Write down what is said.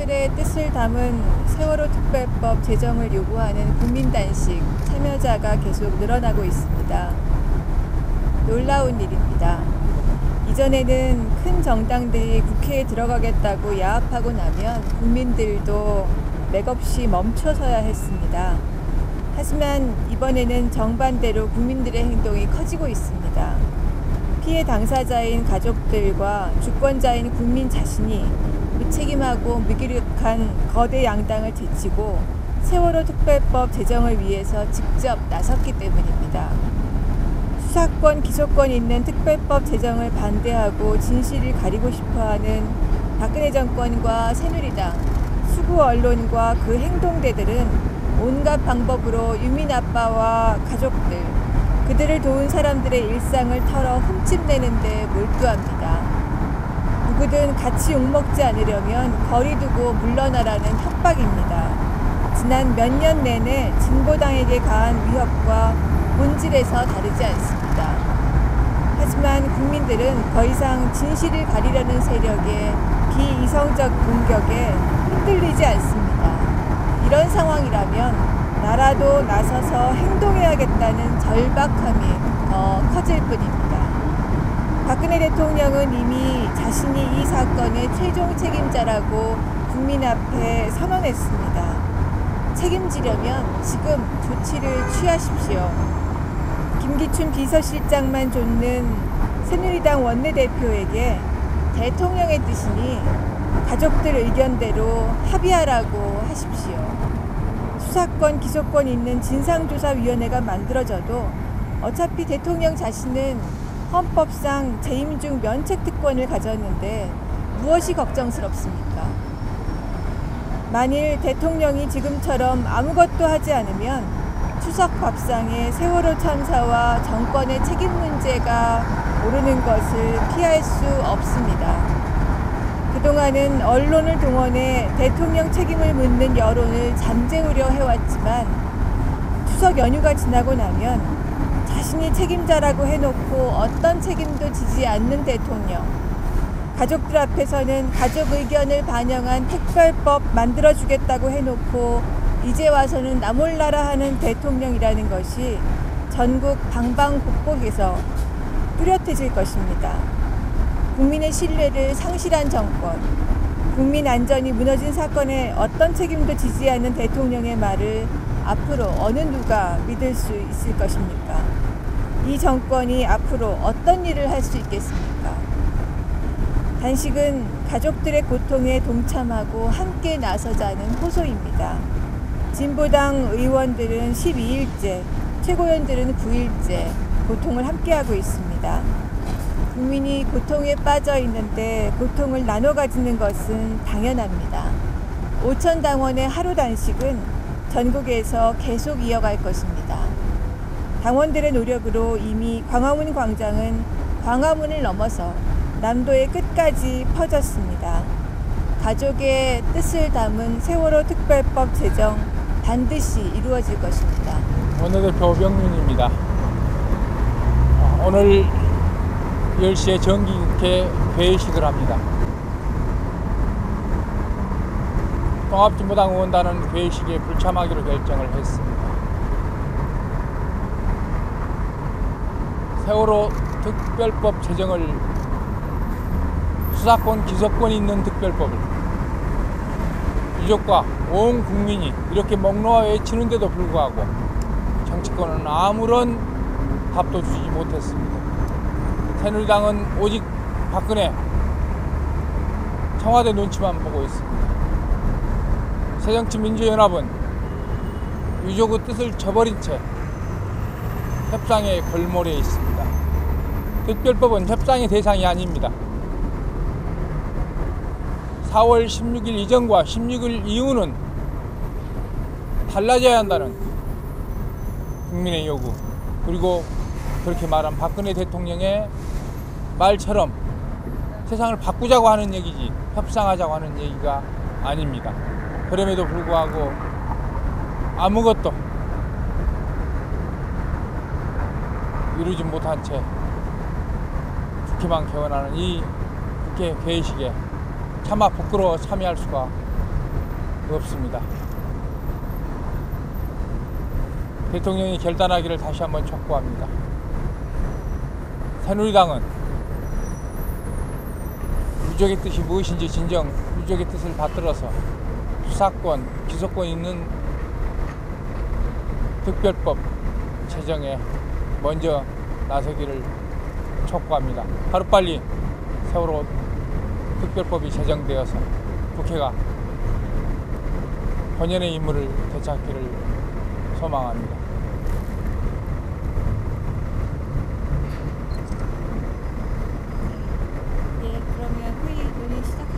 가족들의 뜻을 담은 세월호 특별법 제정을 요구하는 국민단식 참여자가 계속 늘어나고 있습니다. 놀라운 일입니다. 이전에는 큰 정당들이 국회에 들어가겠다고 야합하고 나면 국민들도 맥없이 멈춰서야 했습니다. 하지만 이번에는 정반대로 국민들의 행동이 커지고 있습니다. 피해 당사자인 가족들과 주권자인 국민 자신이 무책임하고 무기력한 거대 양당을 제치고 세월호 특별법 제정을 위해서 직접 나섰기 때문입니다. 수사권, 기소권 있는 특별법 제정을 반대하고 진실을 가리고 싶어하는 박근혜 정권과 새누리당, 수구 언론과 그 행동대들은 온갖 방법으로 유민 아빠와 가족들, 그들을 도운 사람들의 일상을 털어 훔침내는 데 몰두합니다. 누구든 같이 욕먹지 않으려면 거리 두고 물러나라는 협박입니다. 지난 몇 년 내내 진보당에게 가한 위협과 본질에서 다르지 않습니다. 하지만 국민들은 더 이상 진실을 가리려는 세력의 비이성적 공격에 흔들리지 않습니다. 이런 상황이라면 나라도 나서서 행동해야겠다는 절박함이 더 커질 뿐입니다. 박근혜 대통령은 이미 자신이 이 사건의 최종 책임자라고 국민 앞에 선언했습니다. 책임지려면 지금 조치를 취하십시오. 김기춘 비서실장만 좇는 새누리당 원내대표에게 대통령의 뜻이니 가족들 의견대로 합의하라고 하십시오. 수사권, 기소권 있는 진상조사위원회가 만들어져도 어차피 대통령 자신은 헌법상 재임 중 면책특권을 가졌는데 무엇이 걱정스럽습니까? 만일 대통령이 지금처럼 아무것도 하지 않으면 추석 밥상에 세월호 참사와 정권의 책임 문제가 오르는 것을 피할 수 없습니다. 그동안은 언론을 동원해 대통령 책임을 묻는 여론을 잠재우려 해왔지만 추석 연휴가 지나고 나면 자신이 책임자라고 해놓고 어떤 책임도 지지 않는 대통령, 가족들 앞에서는 가족 의견을 반영한 특별법 만들어주겠다고 해놓고 이제 와서는 나 몰라라 하는 대통령이라는 것이 전국 방방곡곡에서 뚜렷해질 것입니다. 국민의 신뢰를 상실한 정권, 국민 안전이 무너진 사건에 어떤 책임도 지지 않는 대통령의 말을 앞으로 어느 누가 믿을 수 있을 것입니까? 이 정권이 앞으로 어떤 일을 할 수 있겠습니까? 단식은 가족들의 고통에 동참하고 함께 나서자는 호소입니다. 진보당 의원들은 12일째, 최고위원들은 9일째 고통을 함께하고 있습니다. 국민이 고통에 빠져 있는데 고통을 나눠 가지는 것은 당연합니다. 5천 당원의 하루 단식은 전국에서 계속 이어갈 것입니다. 당원들의 노력으로 이미 광화문 광장은 광화문을 넘어서 남도의 끝까지 퍼졌습니다. 가족의 뜻을 담은 세월호 특별법 제정 반드시 이루어질 것입니다. 원내대표 오병윤입니다. 오늘 10시에 정기국회 회의식을 합니다. 통합진보당 의원단은 회의식에 불참하기로 결정을 했습니다. 세월호 특별법 제정을 수사권, 기소권 있는 특별법을 유족과 온 국민이 이렇게 목 놓아 외치는데도 불구하고 정치권은 아무런 답도 주지 못했습니다. 새누리당은 오직 박근혜, 청와대 눈치만 보고 있습니다. 새정치민주연합은 유족의 뜻을 저버린 채 협상에 골몰해 있습니다. 특별법은 협상의 대상이 아닙니다. 4월 16일 이전과 16일 이후는 달라져야 한다는 국민의 요구, 그리고 그렇게 말한 박근혜 대통령의 말처럼 세상을 바꾸자고 하는 얘기지 협상하자고 하는 얘기가 아닙니다. 그럼에도 불구하고 아무것도 이루지 못한 채 국회만 개원하는 이 국회 회의식에 차마 부끄러워 참여할 수가 없습니다. 대통령이 결단하기를 다시 한번 촉구합니다. 새누리당은 유족의 뜻이 무엇인지 진정 유족의 뜻을 받들어서 수사권, 기소권 있는 특별법 제정에 먼저 나서기를 촉구합니다. 하루빨리 세월호 특별법이 제정되어서 국회가 본연의 임무를 되찾기를 소망합니다. 네, 그러면 회의 논의 시작하겠습니다.